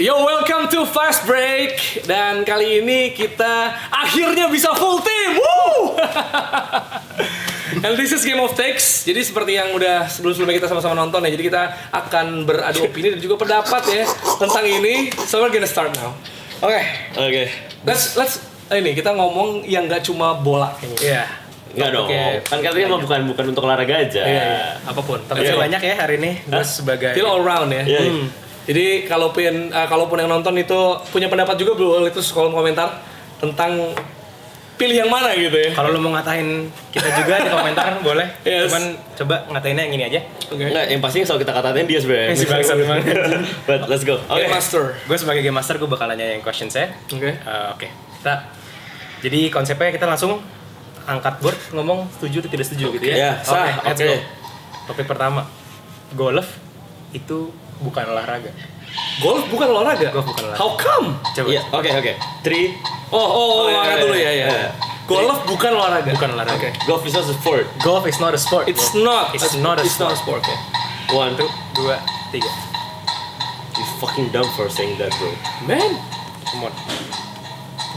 Yo, welcome to Fast Break. Dan kali ini kita akhirnya bisa full team. Woo! And this is Game of Takes. Jadi seperti yang udah sebelum-sebelumnya kita sama-sama nonton ya. Jadi kita akan beradu opini dan juga pendapat ya tentang ini. So we're gonna start now. Oke. Let's ini kita ngomong yang nggak cuma bola kayaknya. Iya. Enggak dong. Kan katanya bukan untuk olahraga aja. Iya. Apapun. Tapi banyak ya hari ini gue sebagai Feel all round ya. Jadi kalaupun yang nonton itu punya pendapat juga boleh itu kolom komentar tentang pilih yang mana gitu ya. kalau lu mau ngatain kita juga di komentar boleh. Yes. Cuman coba ngatainnya yang ini aja. Enggak, yang pasti soal kita katain dia sebenarnya. Si bangsat emang. But let's go. Game Master. Gue sebagai game master gue bakal nanya yang question saya. Oke. Jadi konsepnya kita langsung angkat board ngomong setuju atau tidak setuju gitu ya. Sah. Let's go. Topik pertama. Golf itu bukan olahraga. Golf bukan olahraga. Golf bukan olahraga. How come? Coba. Iya, oke. 3. Angkat dulu ya. Golf bukan olahraga. Bukan olahraga. Oke. Golf is not a sport. Golf is not a sport. It's bro. not. It's not a sport. ya. 1, 2. 2, 3. You fucking dumb for saying that, bro. Man. Come on.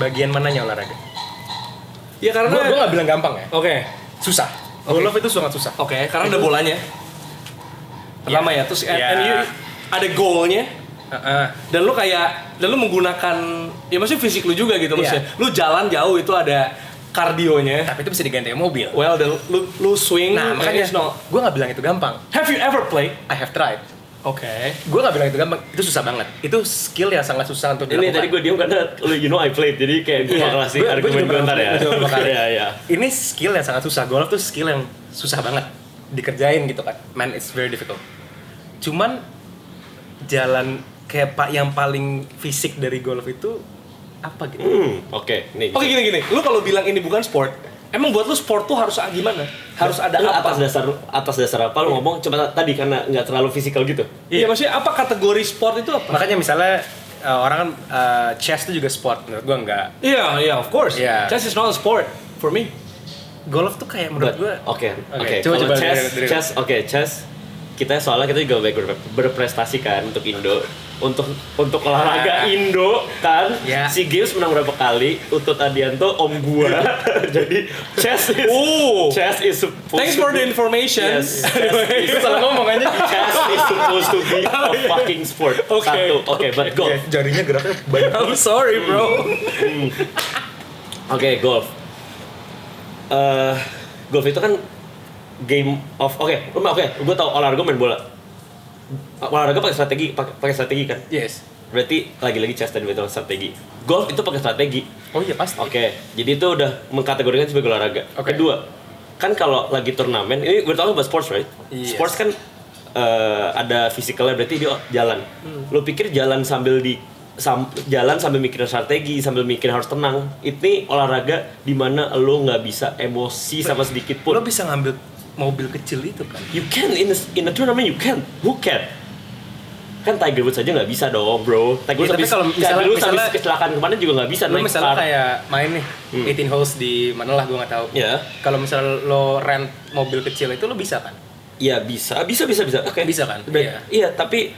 Bagian mananya olahraga? Ya karena Gue gak bilang gampang ya. Oke. Susah. Golf itu sangat susah. Oke, karena ada bolanya. Pertama ya, terus Ya. and you ada goalnya. Heeh. Dan lu menggunakan ya maksudnya fisik lu juga gitu maksudnya. Lu jalan jauh itu ada kardionya. Tapi itu bisa diganti sama mobil. Well, dan lu swing. Nah, makanya no. gue gak bilang itu gampang. Have you ever played? I have tried. Oke. Gue gak bilang itu gampang. Itu susah banget. Itu skill yang sangat susah untuk Ini dilakukan. tadi gue diem karena I played. Jadi kayak gue Iya. bakal kasih Gue argumen juga gue ntar ya. pernah beberapa kali. Iya. Ini skill yang sangat susah. Golf tuh skill yang susah banget dikerjain gitu kan. Man, it's very difficult. Cuman jalan kayak yang paling fisik dari golf itu apa gitu? Oke. Nih. Oke, gini. Lu kalau bilang ini bukan sport, emang buat lu sport tuh harus gimana? Harus ada Lu apa? atas dasar apa lu ngomong coba tadi karena nggak terlalu fisikal gitu. Iya, maksudnya apa kategori sport itu apa? Makanya misalnya orang kan chess itu juga sport, menurut gua enggak. Iya, of course. Iya. Chess is not a sport for me. Golf tuh kayak menurut gua Oke. Coba Kalau dari- chess kita soalnya kita juga baik berprestasi kan untuk Indo, untuk olahraga Indo kan. Ya. Si Games menang berapa kali? Utut Adianto om gua. Jadi chess is supposed Thanks for the information. Yes. Chess is salah ngomong aja. Chess is supposed to be a fucking sport. Okay. Oke, but golf. Jarinya geraknya banyak. I'm sorry, bro. Oke, golf. Golf itu kan game of gue tau olahraga main bola. Olahraga pakai strategi kan. Yes. Berarti lagi-lagi chess dan betul strategi. Golf itu pakai strategi. Oh iya pasti. Oke, jadi itu udah mengkategorikan sebagai olahraga. Oke. Kedua, kan kalau lagi turnamen, ini we're talking about sports, right? Yes. Sports kan ada physicalnya, berarti dia jalan. Lo pikir jalan sambil jalan sambil mikirin strategi, sambil mikirin harus tenang. Ini olahraga di mana lo nggak bisa emosi sama sedikit pun. Lo bisa ngambil mobil kecil itu kan? You can in a tournament, you can. Who can? Kan Tiger Woods aja nggak bisa dong, bro. Tiger Woods tapi kalau habis misalnya kecelakaan kemarin juga nggak bisa Lo naik misalnya car. kayak main nih 18 holes di mana lah gue nggak tahu. Ya. Kalau misalnya lo rent mobil kecil itu lo bisa kan? Iya bisa. Oke. Bisa kan? Iya, tapi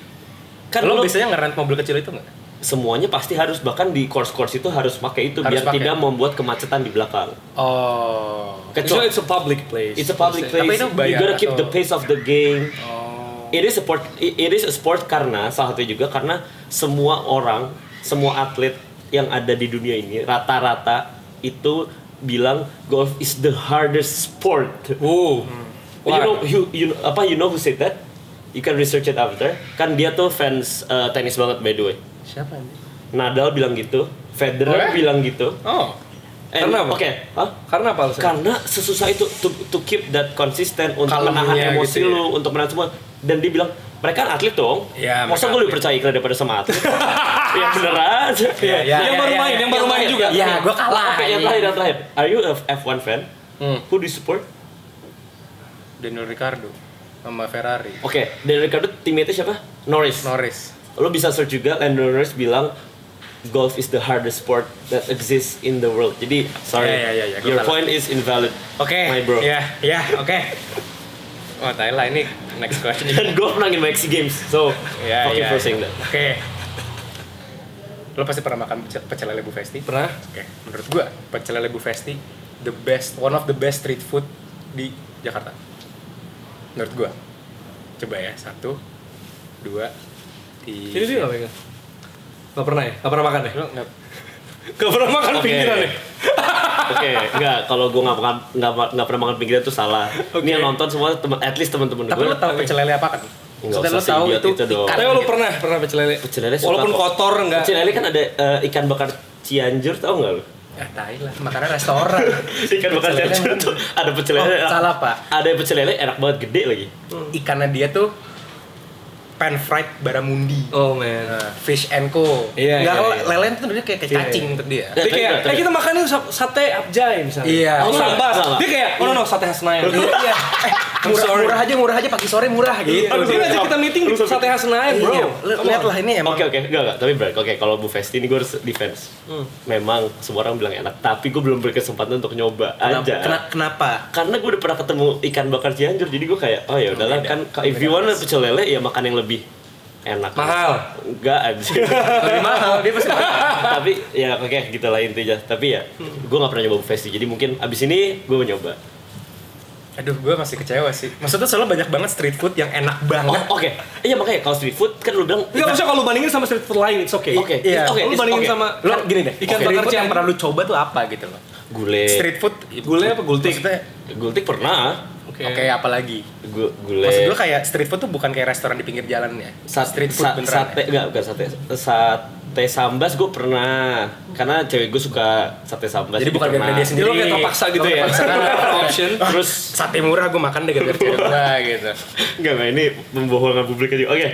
kan Lo lo biasanya nge-rent mobil kecil itu nggak? semuanya pasti harus, bahkan di course itu harus pakai itu Harus biar pakai. tidak membuat kemacetan di belakang. Oh. Kecuali It's a public place. it's a public place. Tapi itu You bayar gotta keep atau- the pace of the game. Oh. It is a sport karena salah satunya juga karena semua atlet yang ada di dunia ini rata-rata itu bilang golf is the hardest sport. You know who said that? You can research it after. Kan dia tuh fans tenis banget by the way. Siapa ini? Nadal bilang gitu, Federer bilang gitu. Oh. Karena apa? Oke, Karena apa alasannya? karena sesusah itu to keep that consistent untuk Kalemnya menahan emosi gitu ya. lu, untuk menahan semua. Dan dia bilang mereka kan atlet dong. Ya, Masa mereka gue lebih atlet. percaya iklan daripada sama atlet? Ya beneran. Yang baru main juga. Iya, gue kalah. Oke, yang terakhir. Are you a F1 fan? Who do you support? Daniel Ricciardo sama Ferrari. Oke, dan Ricardo teammate-nya siapa? Norris. Lo bisa search juga, Lando Norris bilang golf is the hardest sport that exists in the world. Jadi, sorry, Ya, gua your kalah. point is invalid, Oke. my bro. Oke. Oh, Thailand ini next question. Dan golf menangin Maxi Games, so Ya, fucking ya, for saying ya. that. Oke. Lo pasti pernah makan pecel lele Bu Festi? Pernah? Oke, menurut gua pecel lele Bu Festi one of the best street food di Jakarta. Menurut gua. Coba ya, 1, 2, 3. Ini dia nggak pegang? Nggak pernah ya? Nggak pernah makan ya? Lo nggak? Nggak pernah makan Oke. pinggiran ya? Oke, enggak, kalau gue nggak pernah makan pinggiran itu salah. Ini yang nonton semua at least teman-teman Tapi gue. lo tahu pecel lele apa kan? Nggak Maksudnya lo usah tahu seidiot itu itu dong. ikan. Tapi lu pernah pecel lele? Pecel lele suka Walaupun kok. kotor enggak. Pecel lele kan ada ikan bakar Cianjur, tau nggak lo? Tai lah, makanan restoran. Ikan bakar Pecel lele Cianjur mana? tuh ada pecel lele. Oh, salah, Pak. Ada pecel lele enak banget, gede lagi. Ikannya dia tuh pan fried barramundi. Oh man. Nah, Fish and Co. Iya, Nggak, iya, kalau iya. lele itu dia kayak Iya, cacing iya. untuk dia. Ya, Dia kayak, tapi- kita makan itu sate abjay misalnya. Iya. Oh, Enggak, sambas. enggak. Dia kayak, oh no, sate khas Senayan. Iya. I'm sorry. Murah aja pagi sore murah gitu. Aduh, dia ngajak kita meeting di sate khas Senayan, bro. Iya, lihat lah ini emang. Oke, enggak. Tapi Brad, oke, kalau Bu Festi ini gue harus defense. Memang semua orang bilang enak, tapi gue belum berkesempatan untuk nyoba aja. Kenapa? Karena gue udah pernah ketemu ikan bakar Cianjur, jadi gue kayak, oh ya udahlah kan, if you want pecel lele ya makan yang lebih enak. Mahal. Enggak anjir. Lebih mahal, dia pasti mahal. Tapi ya oke, gitulah intinya. Tapi ya, gue nggak pernah nyoba Bu Festi, jadi mungkin abis ini gue mau nyoba. Aduh, gue masih kecewa sih. Maksudnya soalnya banyak banget street food yang enak banget. Oh, oke. Iya makanya kalau street food kan lu bilang Enggak, maksudnya kalau lu bandingin sama street food lain, it's okay. Oke. Iya. Oke, Lu it's bandingin okay. sama Lo gini deh, ikan street bakar food yang Cianjur. pernah lu coba tuh apa gitu loh? gulai. Street food Gulai apa gultik? Maksudnya, Gultik pernah. oke, apa lagi? Gulai. Maksud gue kayak street food tuh bukan kayak restoran di pinggir jalan ya. Street food beneran. Sate enggak, bukan sate. Sate sambas gue pernah. Karena cewek gue suka sate sambas. Jadi bukan gara-gara dia Jadi sendiri. lo kayak terpaksa gitu Lo ya? terpaksa. Option. Terus sate murah gue makan deh gara-gara cewek gue gitu. Enggak, ini membohongkan publik aja. Oke.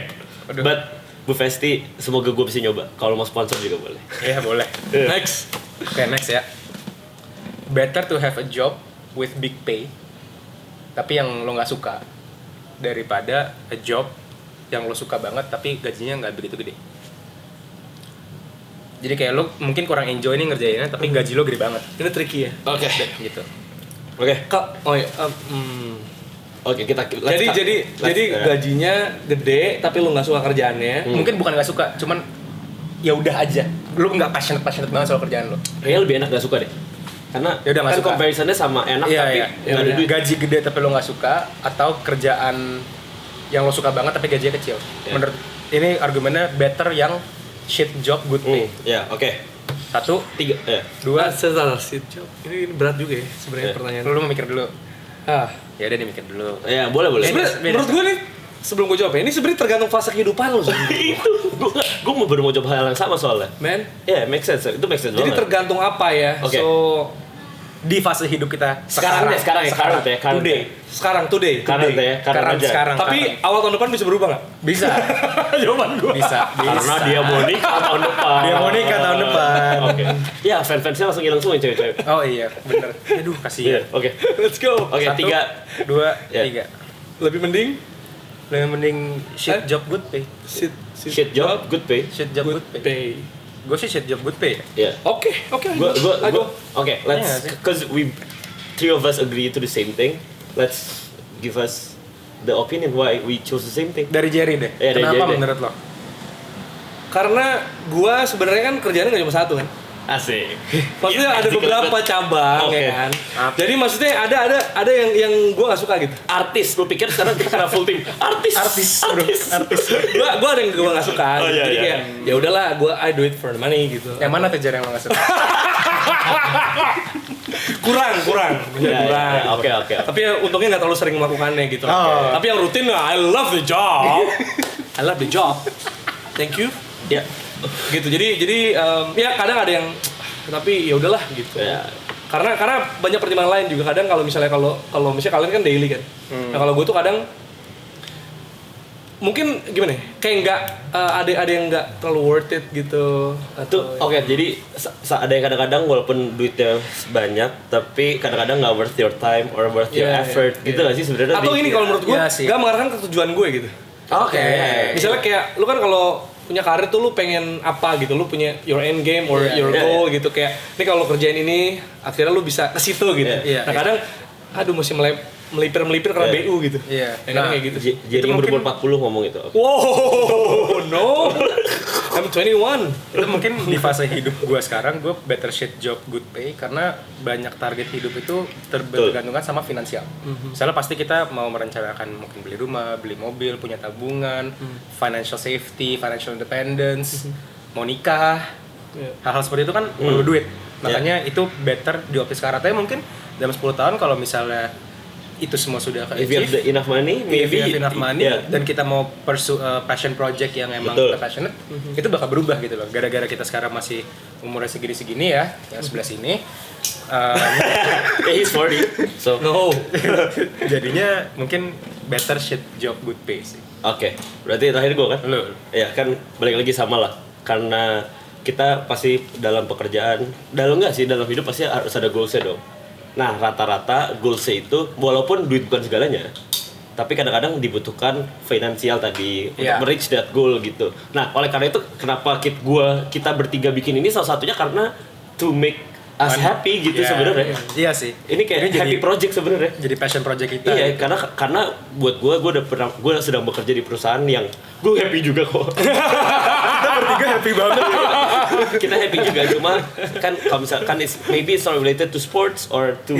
Aduh. But Bu Festi, semoga gue bisa nyoba. Kalau mau sponsor juga boleh. Iya boleh. Next. Oke, next ya. Better to have a job with big pay, tapi yang lo nggak suka, daripada a job yang lo suka banget tapi gajinya nggak begitu gede. Jadi kayak lo mungkin kurang enjoy nih ngerjainnya, tapi gaji lo gede banget. Ini tricky ya. Oke. Gitu. Oke. Oh iya. Oke, kita Jadi gajinya gede tapi lu nggak suka kerjaannya. Mungkin bukan nggak suka, cuman ya udah aja. Lo nggak passionate banget soal kerjaan lo. kayaknya lebih enak gak suka deh. Karena Ya udah, nggak kan suka. comparisonnya sama enak Iya, tapi iya. nggak ada duit. Gaji gede tapi lo nggak suka, atau kerjaan yang lo suka banget tapi gajinya kecil. Iya. Menurut ini argumennya better yang shit job good pay. Ya, oke. 1, 3 ya. 2, Salah sih. Ini berat juga ya sebenarnya Iya. pertanyaan. lu mau mikir dulu. Ah. Ya udah dimikir dulu. Ya, boleh. Sebenarnya menurut gue nih sebelum gue jawab ya, ini sebenarnya tergantung fase kehidupan lo sih. Itu gue mau baru mau coba hal yang sama soalnya. Man. Ya, make sense. Itu make sense Jadi banget. tergantung apa ya. Oke. So Di fase hidup kita Sekarang deh, sekarang ya, current ya, current today. Sekarang today. Karena ya, karena aja. sekarang. Tapi awal tahun depan bisa berubah nggak? bisa. Jawaban gue. Bisa. Karena dia mau nikah tahun depan. Dia mau nikah tahun depan. Oke. Ya, fan-fansnya langsung hilang semua yang cewek-cewek. Oh iya, bener. Aduh, Iya, kasihan. oke. Let's go. Oke, 1, 3. 2, Ya. 3. Lebih mending Lebih mending shit job good pay. Shit job, good pay. Shit job good pay. pay. Gue sih shit job good pay ya. Ya. Oke. Gue oke, Iya let's sih. because we three of us agree to the same thing. Let's give us the opinion why we chose the same thing. Dari Jerry deh. Iya, dari Kenapa Jerry deh. menurut lo? Karena gue sebenarnya kan kerjaannya nggak cuma satu kan. Asik. Maksudnya Iya, ada beberapa cabang Oke. ya kan. Jadi maksudnya ada yang gue nggak suka gitu. Artis, lu pikir sekarang kita karena full team? Artis. Gue ada yang gue nggak suka. Oh, iya, Jadi iya. kayak ya udahlah, I do it for the money gitu. Yang mana tuh Jerry yang lo gak suka? kurang. Ya, oke. Tapi ya, untungnya nggak terlalu sering melakukannya gitu. Oh. Tapi yang rutin, I love the job. I love the job. Thank you. Ya. Gitu. Jadi ya kadang ada yang tapi ya udahlah gitu. Ya. Karena banyak pertimbangan lain juga. Kadang kalau misalnya kalian kan daily kan. Nah kalau gue tuh kadang mungkin gimana ya? Kayak nggak ada yang nggak terlalu worth it gitu. Tuh, oke, jadi ada yang kadang-kadang walaupun duitnya banyak, tapi kadang-kadang nggak worth your time or worth your Iya, effort, iya, gitu iya. nggak sih sebenarnya? Atau ini kalau menurut gue Iya sih. nggak mengarahkan ke tujuan gue gitu. Oke. Misalnya kayak lu kan kalau punya karir tuh lu pengen apa gitu, lu punya your end game or Iya, your iya, goal gitu, kayak ini kalau kerjain ini akhirnya lu bisa ke situ gitu. Iya, Nah iya. kadang aduh mesti melipir karena Iya. BU gitu. Iya. Ya kan Nah, kayak gitu. Jadi Itu yang mungkin- berumur 40 ngomong itu. Wow, no. I'm 21. Itu mungkin di fase hidup gue sekarang, gue better shit job good pay karena banyak target hidup itu tergantungan sama finansial. Misalnya pasti kita mau merencanakan mungkin beli rumah, beli mobil, punya tabungan, financial safety, financial independence, mau nikah, hal-hal seperti itu kan perlu duit. Makanya itu better diopi sekarang. Tapi mungkin dalam 10 tahun kalau misalnya itu semua sudah If you have enough money, maybe dan kita mau pursue passion project yang emang kita passionate, itu bakal berubah gitu loh. Gara-gara kita sekarang masih umurnya segini-segini ya, yang sebelah sini. He's 40. So No. Jadinya mungkin better shit job good pay sih. Oke, berarti terakhir gue kan? Lo. Ya kan balik lagi sama lah. Karena kita pasti dalam pekerjaan, dalam hidup pasti harus ada goals-nya dong. Nah, rata-rata goals-nya itu walaupun duit bukan segalanya, tapi kadang-kadang dibutuhkan finansial tadi untuk reach that goal gitu. Nah, oleh karena itu kenapa kita bertiga bikin ini salah satunya karena to make us happy gitu sebenarnya. Iya sih. Ini kayak happy project sebenarnya. Jadi passion project kita. Iya, karena buat gue sedang bekerja di perusahaan yang gue happy juga kok. Kita bertiga happy banget. Kita happy juga, cuma kan kalau misalkan maybe it's not related to sports or to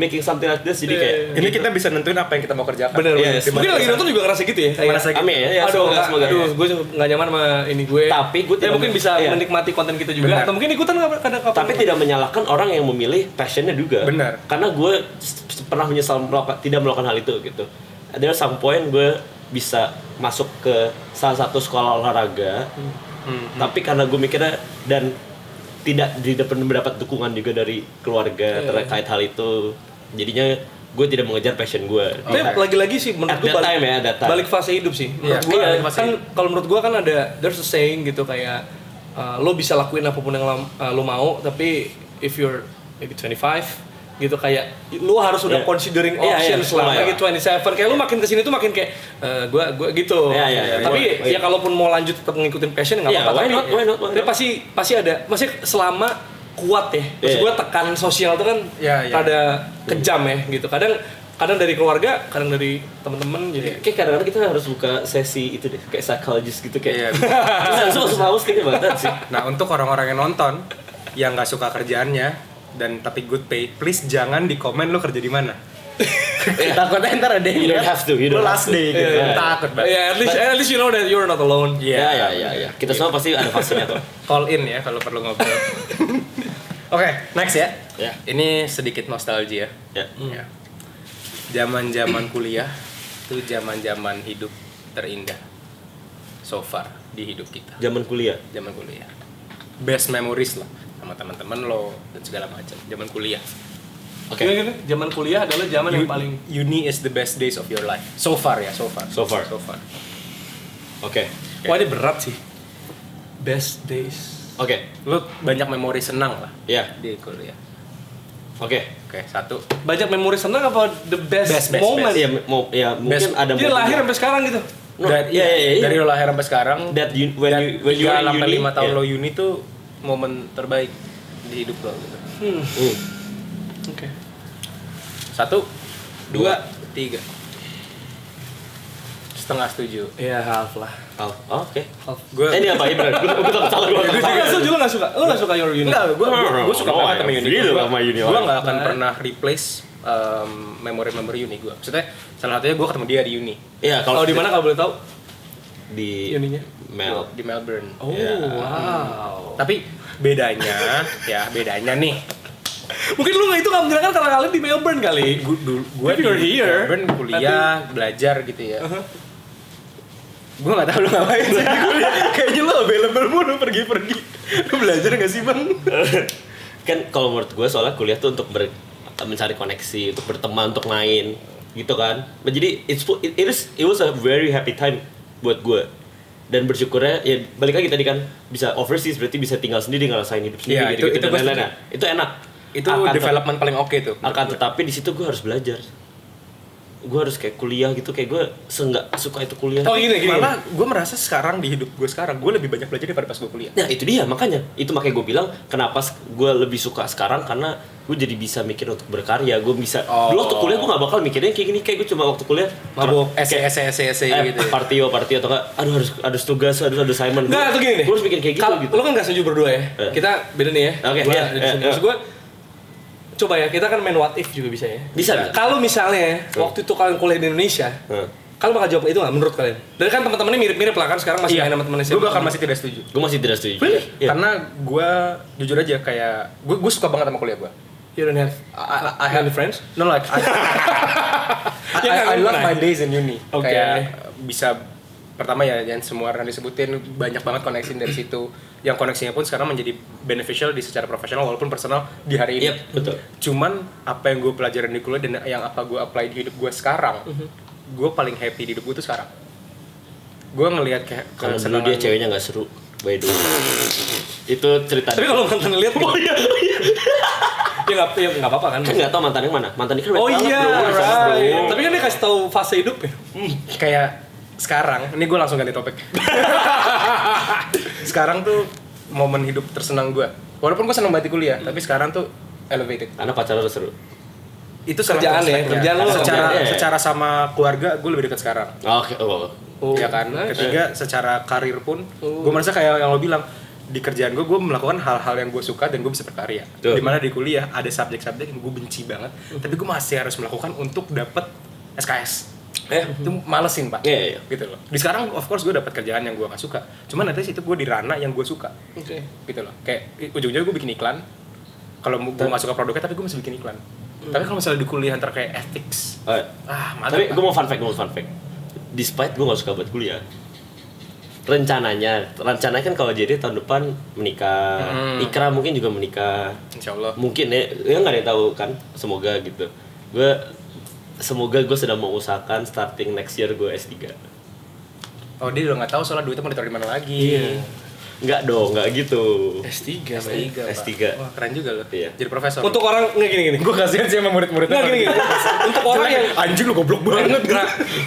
making something like this, jadi kayak ini kita bisa nentuin apa yang kita mau kerjakan. Bener. Yes. Mungkin lagi nonton juga ngerasa gitu ya. amin ya, semoga. Aduh, gue nggak nyaman sama ini gue. Tapi gue tidak mungkin bisa menikmati konten kita juga. Benar. Atau mungkin ikutan kadang-kadang. Tapi tidak menyalahkan orang yang memilih passionnya juga. Benar. Karena gue pernah menyesal tidak melakukan hal itu gitu. Ada some point gue bisa masuk ke salah satu sekolah olahraga, tapi karena gue mikirnya dan tidak mendapat dukungan juga dari keluarga terkait hal itu, jadinya gue tidak mengejar passion gue. Tapi lagi-lagi sih menurut gue balik fase hidup sih. Menurut gue kan kalau menurut gue kan ada there's a saying gitu kayak lo bisa lakuin apapun yang lo mau, tapi if you're maybe 25 gitu kayak lu harus udah considering options lah lagi 27 kayak lu makin kesini tuh makin kayak gue gitu. Tapi ya kalaupun mau lanjut tetap ngikutin passion nggak apa-apa. Tapi pasti ada, masih selama kuat ya. Maksud gue tekan sosial tuh kan ada kejam ya gitu. Kadang dari keluarga, kadang dari teman-teman, jadi kayak kadang-kadang kita harus buka sesi itu deh, kayak psychologist gitu kayak. Terus haus kayaknya banget sih. Nah, untuk orang-orang yang nonton yang nggak suka kerjaannya dan tapi good pay, please jangan di komen lo kerja di mana. Takutnya ntar ada You don't have to. Lo last day gitu. Takut banget. At least you know that you're not alone. Ya. Kita semua pasti ada fasenya kok. Call in ya kalau perlu ngobrol. Oke, next ya. Ini sedikit nostalgia. Ya. Zaman-zaman kuliah itu zaman-zaman hidup terindah so far di hidup kita. Zaman kuliah. Best memories lah sama teman-teman lo dan segala macam. Zaman kuliah. Oke. Zaman kuliah adalah zaman yang paling uni is the best days of your life. So far. Oke. Wah, ini berat sih. Best days. Oke. Lo banyak memori senang lah. Iya. Di kuliah. Oke, satu. Banyak memori senang apa the best moment? Ya, mungkin ada. Dia lahir sampai sekarang gitu. Dari lo lahir sampai sekarang. That when you sampai 5 tahun lo uni tuh momen terbaik di hidup lo gitu. Oke. 1, 2, 3. Setengah setuju. Iya, half lah. Oke. Gue ini apa ya benar? Gue tak salah gue. Lu nggak suka? Lu nggak suka your uni? Enggak, gue suka banget sama uni. Gue nggak akan Right. pernah replace memori uni gue. Maksudnya salah satunya gue ketemu dia di uni. Iya, Kalau di mana kalau boleh tahu? Di Uninya? Di Melbourne. Oh, wow. Tapi bedanya nih. Mungkin lu itu nggak menjelaskan karena kalian di Melbourne kali. Gue If you're di here, Melbourne kuliah, belajar gitu ya. Gue nggak tahu lu ngapain sih di kuliah. Kayaknya lu available mulu pergi-pergi. Lu belajar nggak sih, Bang? Kan kalau menurut gue soalnya kuliah tuh untuk mencari koneksi, untuk berteman, untuk main gitu kan. Jadi it was a very happy time buat gue. Dan bersyukurnya ya balik lagi tadi kan bisa overseas, berarti bisa tinggal sendiri, ngerasain hidup sendiri gitu. Itu Dan lain-lain. Itu enak. Itu development paling oke tuh. Akan tetapi di situ gue harus belajar. gue harus kayak kuliah gitu, kayak gue nggak suka itu kuliah. Oh gini. Malah gue merasa sekarang di hidup gue sekarang gue lebih banyak belajar daripada pas gue kuliah. Nah itu dia, makanya gue bilang kenapa gue lebih suka sekarang, karena gue jadi bisa mikir untuk berkarya. Gue bisa dulu waktu kuliah gue nggak bakal mikirnya kayak gini, kayak gue cuma waktu kuliah Mabuk essay gitu. partio atau enggak, aduh harus tugas, harus ada assignment. Nggak, itu gini nih. Gue harus bikin kayak gitu gitu. Lo kan nggak setuju berdua ya. Kita beda nih ya. Oke, Gua iya, ada di sini. Maksud gue, coba ya, kita kan main what if juga bisa ya. Bisa. Kalau misalnya waktu itu kalian kuliah di Indonesia, kalian bakal jawab itu nggak menurut kalian? Dan kan teman-temannya mirip-mirip lah kan, sekarang masih main sama teman SMA. Gue bahkan masih tidak setuju. Gue masih tidak setuju. Really? Iya. Karena gue jujur aja kayak gue suka banget sama kuliah gue. You don't have I have any friends? No, like I love my days in uni. Oke. Kayak bisa pertama ya yang semua orang disebutin, banyak banget koneksi dari situ. Yang koneksinya pun sekarang menjadi beneficial di secara profesional walaupun personal di hari ini. Yep, betul. Cuman apa yang gue pelajarin di kuliah dan yang apa gue apply di hidup gue sekarang, gue paling happy di hidup gue tuh sekarang. Gue ngelihat kayak Karena dulu dia ceweknya nggak seru. By the way. Itu cerita. Tapi kalau mantan lihat, Oh iya. ya nggak apa-apa kan? Kan nggak tahu mantan yang mana. Mantan ini kan Oh banget, iya, bro. right. Tapi kan dia kasih tahu fase hidup ya. kayak sekarang, ini gue langsung ganti topik. Sekarang tuh momen hidup tersenang gue. Walaupun gue seneng banget di kuliah, tapi sekarang tuh elevated. Karena pacaran udah seru. Itu Kerjaan ya, kerjaan lu secara sama keluarga gue lebih dekat sekarang. Oke. Ya kan. Ketiga, secara karir pun gue merasa kayak yang lo bilang, di kerjaan gue melakukan hal-hal yang gue suka dan gue bisa berkarya. Dimana di kuliah ada subjek-subjek yang gue benci banget, tapi gue masih harus melakukan untuk dapet SKS. Itu malesin pak. Iya. Gitu loh. Di sekarang of course gue dapat kerjaan yang gue gak suka, cuman at least itu gue di ranah yang gue suka. Oke. Gitu loh. Kayak ujung-ujungnya gue bikin iklan. Kalau gue gak suka produknya, tapi gue masih bikin iklan. Tapi kalau misalnya di kuliah antar kayak ethics, mantap. Tapi gue mau fun fact. Despite gue gak suka buat kuliah, rencananya kan kalau jadi tahun depan menikah, Ikra mungkin juga menikah, Insyaallah. mungkin ya nggak ada yang tahu kan, semoga gitu. Semoga gue sedang mengusahakan starting next year gue S3. Oh dia udah nggak tahu soalnya duitnya mau ditaruh di mana lagi. Nggak dong, nggak gitu. S3. S3. Wah keren juga loh. Iya. Jadi profesor. Untuk orang nggak gini. gue kasihan sih sama murid-muridnya. Nggak gini. Untuk orang yang anjing lu goblok banget.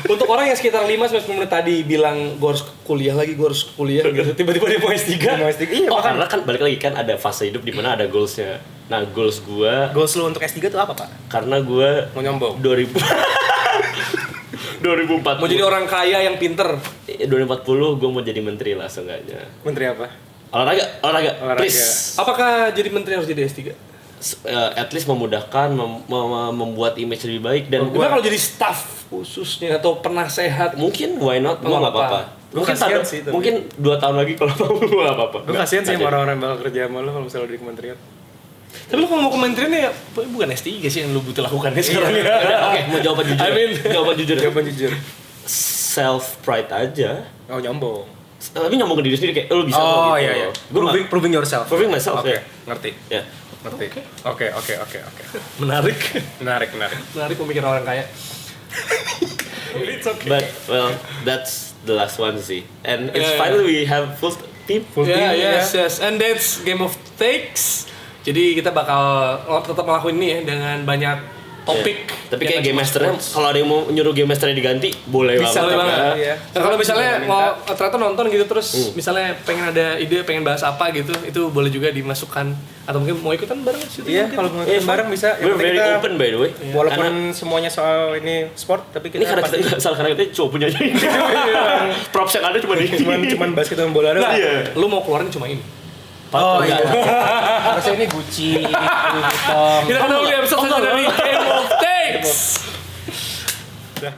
Untuk orang yang sekitar 5-10 menit tadi bilang gue harus kuliah lagi gitu. Tiba-tiba dia mau S3. Iya, Karena kan balik lagi kan ada fase hidup di mana ada goalsnya. Nah goals gue. Goals lu untuk S3 tuh apa pak? Karena gue Mau nyombong. 2040. Mau jadi orang kaya yang pinter. 2040 gue mau jadi menteri lah seenggaknya. Menteri apa? Olahraga. Please. Apakah jadi menteri harus jadi S3? At least memudahkan, membuat image lebih baik dan Gua kalau jadi staff khususnya atau penasehat mungkin why not, gue nggak apa-apa. Mungkin 2 tahun lagi kalau mau gue nggak apa-apa. Gue kasihan sih sama orang-orang yang bakal kerja sama lo kalau misalnya di kementerian. Tapi lu kalau mau kementerian ya bukan S3 sih yang lu butuh lakukan sekarang ya. Oke, mau jawaban jujur. Jawaban jujur. Self pride aja. Oh nyombong. Tapi nyombong ke diri sendiri kayak lu bisa Oh gitu. iya. Gue Proving yourself. Proving myself Oke, ya. ngerti. Ya. Ngerti. Oke. Menarik. Menarik. Pemikiran orang kaya. It's okay. But well, that's the last one sih. And it's Yeah. finally we have full team. Yes. And that's Game of Takes. Jadi kita bakal tetap ngelakuin ini ya dengan banyak topik. Tapi yang kayak game cuma masternya, sports. kalau ada yang mau nyuruh game masternya diganti, boleh Bisa banget. Iya. Nah, kalau misalnya Bisa mau minta. ternyata nonton gitu terus misalnya pengen ada ide, pengen bahas apa gitu, itu boleh juga dimasukkan atau mungkin mau ikutan bareng syuting. Iya, mungkin. kalau mau ikutan bareng bisa. Yang We're penting very kita- open by the way. Walaupun semuanya soal ini sport, tapi Ini kita karena kita nggak salah, karena kita cuma punya ini. Props yang ada cuma di cuman basket dan bola doang. Nah, lu mau keluarin cuma ini. Oh iya. Harusnya ini Gucci, Louis Vuitton. Kita ketemu di episode selanjutnya dari Game of Takes. Udah.